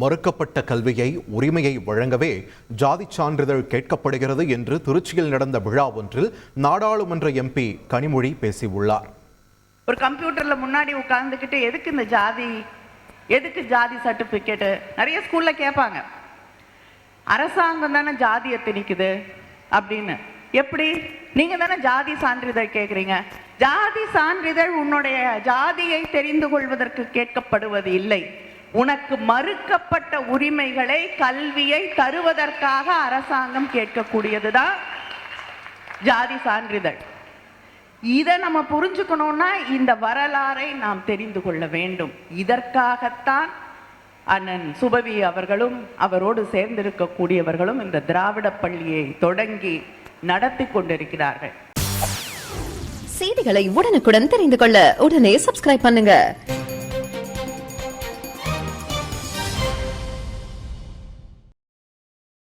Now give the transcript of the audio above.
மறுக்கப்பட்ட கல்வியை உரிமையை வழங்கவே ஜாதி சான்றிதழ் கேட்கப்படுகிறது என்று திருச்சியில் நடந்த விழா ஒன்றில் நாடாளுமன்ற எம்பி கனிமொழி பேசியுள்ளார். ஒரு கம்ப்யூட்டர்ல முன்னாடி உட்கார்ந்துக்கிட்டு எதுக்கு ஜாதி சர்டிபிகேட் நிறைய ஸ்கூல்ல கேட்பாங்க. அரசாங்கம் தானே ஜாதியை திணிக்குது அப்படின்னு. எப்படி நீங்க தானே ஜாதி சான்றிதழ் கேட்குறீங்க? ஜாதி சான்றிதழ் உன்னுடைய ஜாதியை தெரிந்து கொள்வதற்கு கேட்கப்படுவது இல்லை. உனக்கு மறுக்கப்பட்ட உரிமைகளை கல்வியை தருவதற்காக அரசாங்கம் கேட்கக்கூடியதுதான் ஜாதி சான்றிதழ். இதை நம்ம புரிஞ்சுக்கணும்னா இந்த வரலாறை நாம் தெரிந்து கொள்ள வேண்டும். இதற்காகத்தான் அண்ணன் சுபவி அவர்களும் அவரோடு சேர்ந்திருக்கக்கூடியவர்களும் இந்த திராவிட பள்ளியை தொடங்கி நடத்தி கொண்டிருக்கிறார்கள். செய்திகளை உடனுக்குடன் தெரிந்து கொள்ள உடனே சப்ஸ்கிரைப் பண்ணுங்க.